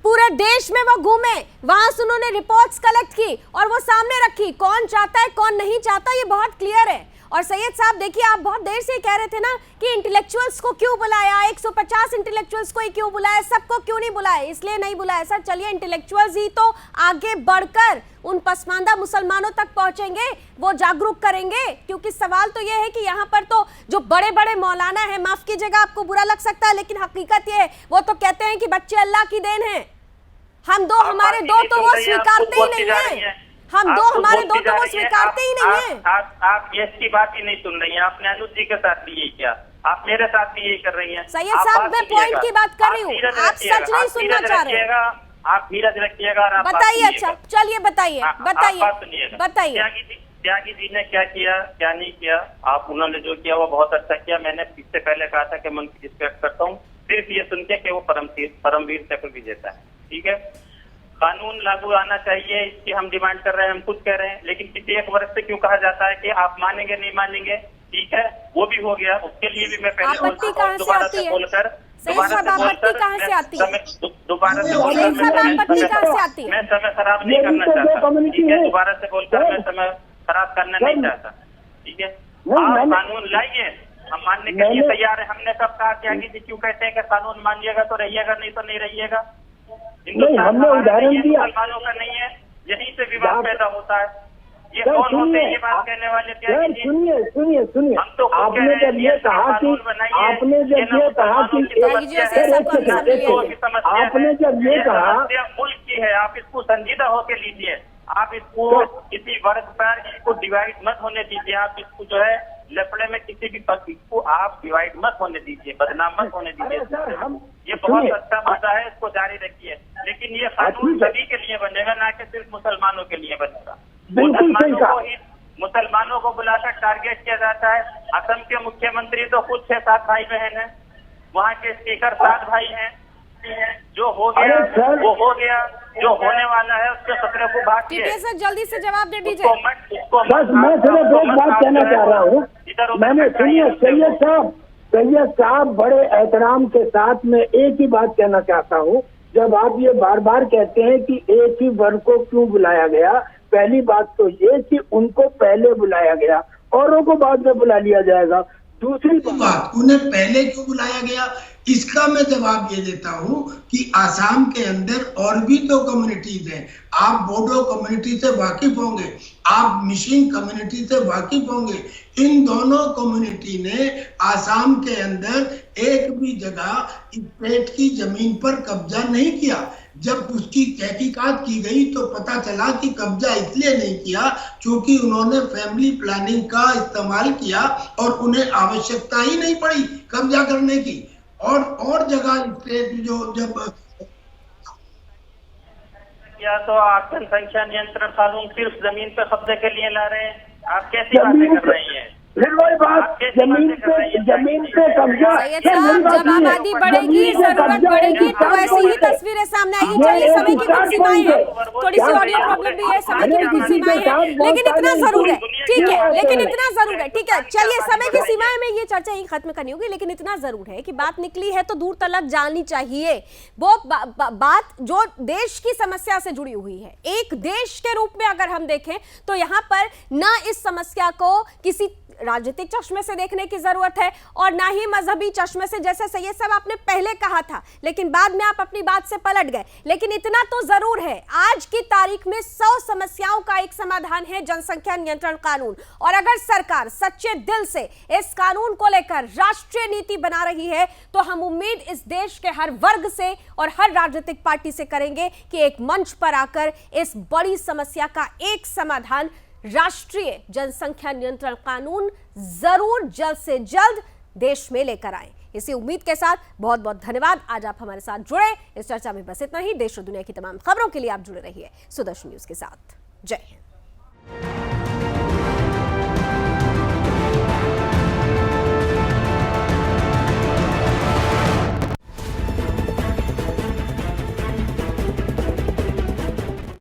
पूरे देश में वो घूमे, वहां से उन्होंने रिपोर्ट्स कलेक्ट की और वो सामने रखी। कौन चाहता है कौन नहीं चाहता ये बहुत क्लियर है। और सैयद साहब देखिए, आप बहुत देर से कह रहे थे ना कि इंटेलेक्चुअल्स को क्यों बुलाया, 150 इंटेलेक्चुअल्स को ही क्यों बुलाया, सबको क्यों नहीं बुलाया। इसलिए नहीं बुलाया सर, चलिए इंटेलेक्चुअल्स ही तो आगे बढ़कर उन पसमानदा मुसलमानों तक पहुंचेंगे, वो जागरूक करेंगे। क्योंकि सवाल तो ये है कि यहाँ पर तो जो बड़े बड़े मौलाना है, माफ कीजिएगा आपको बुरा लग सकता है लेकिन हकीकत ये है, वो तो कहते हैं कि बच्चे अल्लाह की देन है। हम दो हमारे दो तो वो स्वीकारते ही नहीं है। हम दो हमारे दो तो वो स्वीकारते ही नहीं है। आप ये इसकी बात ही नहीं सुन रही हैं। आपने अनुज जी के साथ भी यही किया, आप मेरे साथ भी यही कर रही हैं। सैयद साहब मैं पॉइंट की बात कर रही हूँ, आप सच नहीं सुनना चाह रहे हैं। आप धीरज रखिएगा और बताइए। अच्छा चलिए बताइए। त्यागी जी ने क्या किया क्या नहीं किया, आप उन्होंने जो किया वो बहुत अच्छा किया। मैंने इससे पहले कहा था कि मैं उनकी रिस्पेक्ट करता हूँ, सिर्फ ये सुन के कि वो परमवीर चक्र विजेता है। ठीक है, कानून लागू आना चाहिए, इसकी हम डिमांड कर रहे हैं, हम खुद कह रहे हैं। लेकिन पिछले 1 वर्ष से क्यों कहा जाता है कि आप मानेंगे नहीं मानेंगे, ठीक है, वो भी हो गया, उसके लिए भी मैं पहले आपत्ति कहाँ से आती है? सैयद साहब, आपत्ति कहाँ से आती है? दोबारा से सैयद साहब, आपत्ति कहाँ से आती है? मैं समय खराब नहीं करना चाहता, ठीक है, दोबारा से बोलकर मैं समय खराब करना नहीं चाहता, ठीक है। आप कानून लाइए, हम मानने के लिए तैयार है। हमने कब कहा त्यागी जी क्यों कहते हैं कि कानून मानिएगा तो रहिएगा, नहीं तो नहीं रहिएगा। हिंदुस्तान मुसलमानों का नहीं है, यहीं से विवाद पैदा होता है। ये कौन होते हैं ये बात कहने वाले? त्यागी जी सुनिए हम तो आपने जब ये कहा कि आपने जब ये कहा कि आपने जब ये कहा मुल्क की है, आप इसको संजीदा होकर लीजिए, आप इसको किसी वर्ग पर इसको डिवाइड मत होने दीजिए, आप इसको जो है लफड़े में किसी भी पक्ष को आप डिवाइड मत होने दीजिए, बदनाम मत होने दीजिए। ये बहुत अच्छा मुद्दा है, इसको जारी रखिए, लेकिन ये कानून सभी के लिए बनेगा, ना कि सिर्फ मुसलमानों के लिए बनेगा। मुसलमानों को बुलाकर टारगेट किया जाता है। असम के मुख्यमंत्री तो खुद 6-7 भाई बहन हैं, वहाँ के स्पीकर 7 भाई हैं। जो हो गया वो हो गया, जो होने वाला है उसके खतरे को भाग ठीक है सर, जल्दी से जवाब दे दीजिए। बस मैं सिर्फ एक बात कहना चाह रहा हूँ, मैंने सुनिए सैयद साहब बड़े एहतराम के साथ में एक ही बात कहना चाहता हूँ। जब आप ये बार बार कहते हैं कि एक ही वर्ग को क्यों बुलाया गया, पहली बात तो ये कि उनको पहले बुलाया गया, औरों को बाद में बुला लिया जाएगा। दूसरी बात, उन्हें पहले क्यों बुलाया गया, इसका मैं जवाब ये देता हूं कि आसाम के अंदर और भी तो कम्युनिटीज हैं। आप बोडो कम्युनिटी से वाकिफ होंगे, आप मिसिंग कम्युनिटी से वाकिफ होंगे। इन दोनों कम्युनिटी ने आसाम के अंदर एक भी जगह स्टेट की जमीन पर कब्जा नहीं किया। जब उसकी तहकीकात की गई तो पता चला कि कब्जा इसलिए नहीं किया क्योंकि उन्होंने फैमिली प्लानिंग का इस्तेमाल किया और उन्हें आवश्यकता ही नहीं पड़ी कब्जा करने की। और जगह स्टेट जो जब या तो आप जनसंख्या नियंत्रण कानून सिर्फ जमीन पे कब्जे के लिए ला रहे हैं, आप कैसी बातें कर रही हैं? फिर वही बात, जमीन पे कब्जा। सैयद साहब, जब आबादी बढ़ेगी, जरूरत बढ़ेगी तो ऐसी ही तस्वीरें सामने आएगी। चलिए, समय की कुछ सीमाएं हैं, थोड़ी सी ऑडियो प्रॉब्लम भी है, समय की कुछ सीमाएं हैं, लेकिन इतना जरूर है, ठीक है, लेकिन इतना जरूर है, ठीक है। चलिए, समय की सीमाएं में ये चर्चा यही खत्म करनी होगी, लेकिन इतना जरूर है कि बात निकली है तो दूर तलक जानी चाहिए। वो बात जो देश की समस्या से जुड़ी हुई है, एक देश के रूप में अगर हम देखें तो यहाँ पर ना इस समस्या को किसी राजनीतिक चश्मे से देखने की जरूरत है और ना ही मजहबी चश्मे से, जैसे सैयद साहब आपने पहले कहा था, लेकिन बाद में आप अपनी बात से पलट गए। लेकिन इतना तो जरूर है, आज की तारीख में 100 समस्याओं का एक समाधान है जनसंख्या नियंत्रण कानून। और अगर सरकार सच्चे दिल से इस कानून को लेकर राष्ट्रीय नीति बना रही है तो हम उम्मीद इस देश के हर वर्ग से और हर राजनीतिक पार्टी से करेंगे कि एक मंच पर आकर इस बड़ी समस्या का एक समाधान राष्ट्रीय जनसंख्या नियंत्रण कानून जरूर जल्द से जल्द देश में लेकर आए। इसी उम्मीद के साथ बहुत बहुत धन्यवाद, आज आप हमारे साथ जुड़े। इस चर्चा में बस इतना ही। देश और दुनिया की तमाम खबरों के लिए आप जुड़े रहिए सुदर्शन न्यूज के साथ। जय हिंद।